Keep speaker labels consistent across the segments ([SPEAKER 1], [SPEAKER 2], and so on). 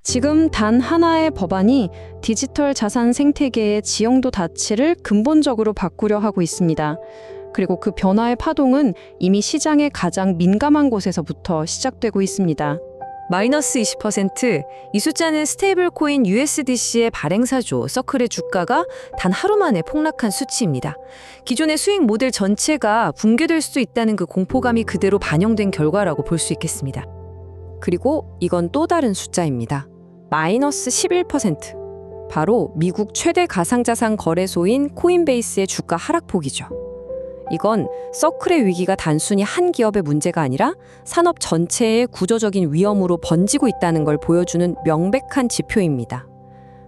[SPEAKER 1] 지금 단 하나의 법안이 디지털 자산 생태계의 지형도 자체를 근본적으로 바꾸려 하고 있습니다. 그리고 그 변화의 파동은 이미 시장의 가장 민감한 곳에서부터 시작되고 있습니다.
[SPEAKER 2] 마이너스 20%, 이 숫자는 스테이블 코인 USDC의 발행사죠. 서클의 주가가 단 하루 만에 폭락한 수치입니다. 기존의 수익 모델 전체가 붕괴될 수도 있다는 그 공포감이 그대로 반영된 결과라고 볼 수 있겠습니다. 그리고 이건 또 다른 숫자입니다. 마이너스 11%. 바로 미국 최대 가상자산 거래소인 코인베이스의 주가 하락폭이죠. 이건 서클의 위기가 단순히 한 기업의 문제가 아니라 산업 전체의 구조적인 위험으로 번지고 있다는 걸 보여주는 명백한 지표입니다.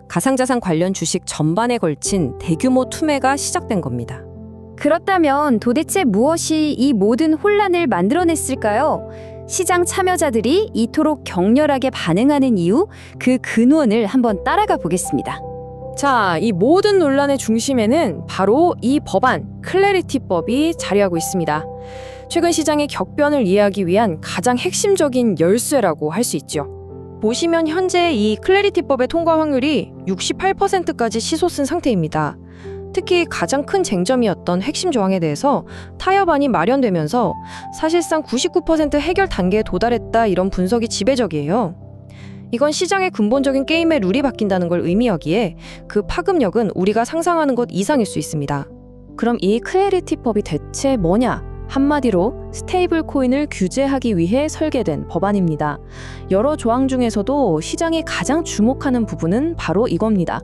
[SPEAKER 2] 가상자산 관련 주식 전반에 걸친 대규모 투매가 시작된 겁니다.
[SPEAKER 3] 그렇다면 도대체 무엇이 이 모든 혼란을 만들어냈을까요? 시장 참여자들이 이토록 격렬하게 반응하는 이유, 그 근원을 한번 따라가 보겠습니다.
[SPEAKER 2] 자, 이 모든 논란의 중심에는 바로 이 법안, 클래리티법이 자리하고 있습니다. 최근 시장의 격변을 이해하기 위한 가장 핵심적인 열쇠라고 할 수 있죠. 보시면 현재 이 클래리티법의 통과 확률이 68%까지 치솟은 상태입니다. 특히 가장 큰 쟁점이었던 핵심 조항에 대해서 타협안이 마련되면서 사실상 99% 해결 단계에 도달했다, 이런 분석이 지배적이에요. 이건 시장의 근본적인 게임의 룰이 바뀐다는 걸 의미하기에 그 파급력은 우리가 상상하는 것 이상일 수 있습니다. 그럼 이 클래리티법이 대체 뭐냐? 한마디로 스테이블 코인을 규제하기 위해 설계된 법안입니다. 여러 조항 중에서도 시장이 가장 주목하는 부분은 바로 이겁니다.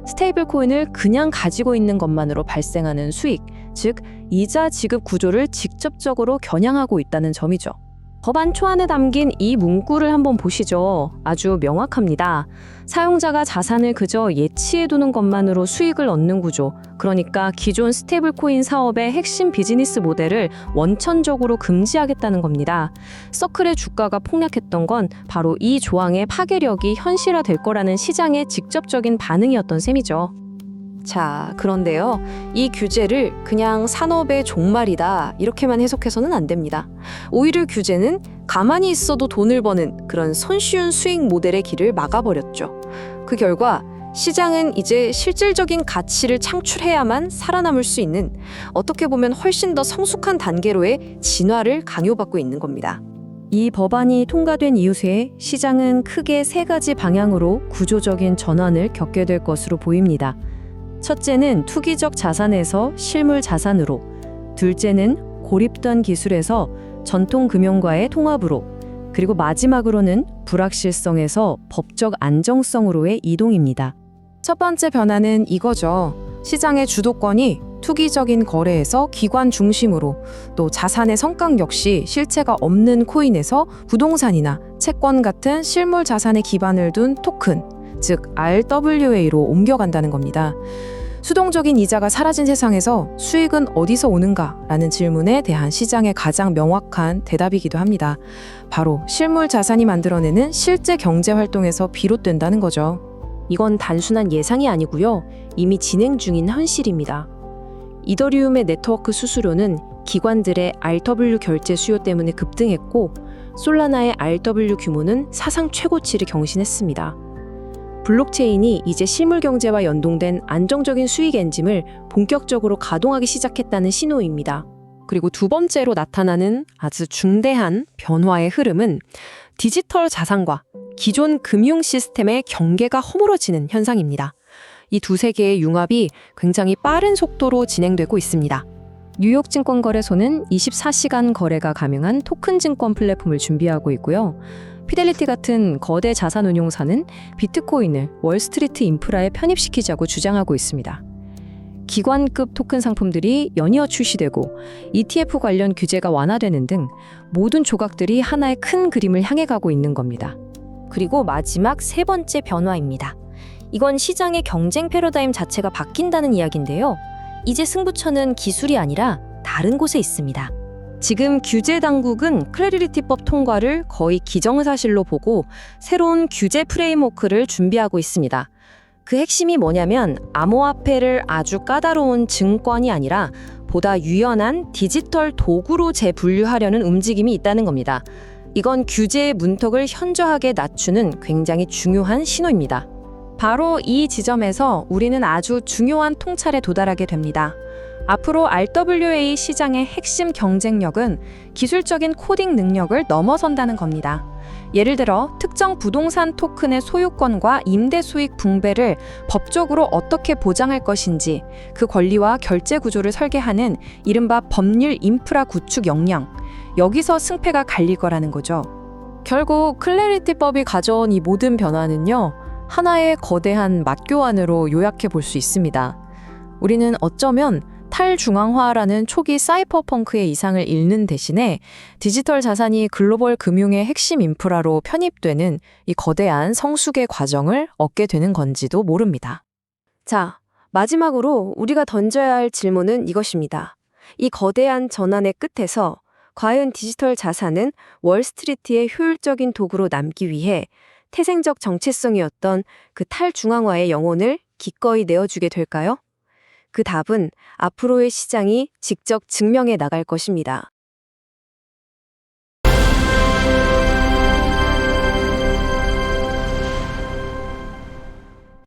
[SPEAKER 2] 스테이블 코인을 그냥 가지고 있는 것만으로 발생하는 수익, 즉 이자 지급 구조를 직접적으로 겨냥하고 있다는 점이죠. 법안 초안에 담긴 이 문구를 한번 보시죠. 아주 명확합니다. 사용자가 자산을 그저 예치해두는 것만으로 수익을 얻는 구조, 그러니까 기존 스테이블 코인 사업의 핵심 비즈니스 모델을 원천적으로 금지하겠다는 겁니다. 서클의 주가가 폭락했던 건 바로 이 조항의 파괴력이 현실화될 거라는 시장의 직접적인 반응이었던 셈이죠. 자, 그런데요, 이 규제를 그냥 산업의 종말이다, 이렇게만 해석해서는 안 됩니다. 오히려 규제는 가만히 있어도 돈을 버는 그런 손쉬운 수익 모델의 길을 막아버렸죠. 그 결과 시장은 이제 실질적인 가치를 창출해야만 살아남을 수 있는, 어떻게 보면 훨씬 더 성숙한 단계로의 진화를 강요받고 있는 겁니다. 이 법안이 통과된 이후에 시장은 크게 세 가지 방향으로 구조적인 전환을 겪게 될 것으로 보입니다. 첫째는 투기적 자산에서 실물 자산으로, 둘째는 고립된 기술에서 전통 금융과의 통합으로, 그리고 마지막으로는 불확실성에서 법적 안정성으로의 이동입니다. 첫 번째 변화는 이거죠. 시장의 주도권이 투기적인 거래에서 기관 중심으로, 또 자산의 성격 역시 실체가 없는 코인에서 부동산이나 채권 같은 실물 자산에 기반을 둔 토큰, 즉 RWA로 옮겨간다는 겁니다. 수동적인 이자가 사라진 세상에서 수익은 어디서 오는가라는 질문에 대한 시장의 가장 명확한 대답이기도 합니다. 바로 실물 자산이 만들어내는 실제 경제 활동에서 비롯된다는 거죠. 이건 단순한 예상이 아니고요. 이미 진행 중인 현실입니다. 이더리움의 네트워크 수수료는 기관들의 RW 결제 수요 때문에 급등했고, 솔라나의 RW 규모는 사상 최고치를 경신했습니다. 블록체인이 이제 실물 경제와 연동된 안정적인 수익 엔진을 본격적으로 가동하기 시작했다는 신호입니다. 그리고 두 번째로 나타나는 아주 중대한 변화의 흐름은 디지털 자산과 기존 금융 시스템의 경계가 허물어지는 현상입니다. 이 두 세계의 융합이 굉장히 빠른 속도로 진행되고 있습니다. 뉴욕 증권거래소는 24시간 거래가 가능한 토큰 증권 플랫폼을 준비하고 있고요. 피델리티 같은 거대 자산 운용사는 비트코인을 월스트리트 인프라에 편입시키자고 주장하고 있습니다. 기관급 토큰 상품들이 연이어 출시되고 ETF 관련 규제가 완화되는 등 모든 조각들이 하나의 큰 그림을 향해 가고 있는 겁니다. 그리고 마지막 세 번째 변화입니다. 이건 시장의 경쟁 패러다임 자체가 바뀐다는 이야기인데요. 이제 승부처는 기술이 아니라 다른 곳에 있습니다. 지금 규제 당국은 클래리티법 통과를 거의 기정사실로 보고 새로운 규제 프레임워크를 준비하고 있습니다. 그 핵심이 뭐냐면 암호화폐를 아주 까다로운 증권이 아니라 보다 유연한 디지털 도구로 재분류하려는 움직임이 있다는 겁니다. 이건 규제의 문턱을 현저하게 낮추는 굉장히 중요한 신호입니다.
[SPEAKER 1] 바로 이 지점에서 우리는 아주 중요한 통찰에 도달하게 됩니다. 앞으로 RWA 시장의 핵심 경쟁력은 기술적인 코딩 능력을 넘어선다는 겁니다. 예를 들어 특정 부동산 토큰의 소유권과 임대 수익 분배를 법적으로 어떻게 보장할 것인지, 그 권리와 결제 구조를 설계하는 이른바 법률 인프라 구축 역량, 여기서 승패가 갈릴 거라는 거죠.
[SPEAKER 2] 결국 클래리티법이 가져온 이 모든 변화는요, 하나의 거대한 맞교환으로 요약해 볼 수 있습니다. 우리는 어쩌면 탈중앙화라는 초기 사이퍼펑크의 이상을 잃는 대신에 디지털 자산이 글로벌 금융의 핵심 인프라로 편입되는 이 거대한 성숙의 과정을 얻게 되는 건지도 모릅니다.
[SPEAKER 4] 자, 마지막으로 우리가 던져야 할 질문은 이것입니다. 이 거대한 전환의 끝에서 과연 디지털 자산은 월스트리트의 효율적인 도구로 남기 위해 태생적 정체성이었던 그 탈중앙화의 영혼을 기꺼이 내어주게 될까요? 그 답은 앞으로의 시장이 직접 증명해 나갈 것입니다.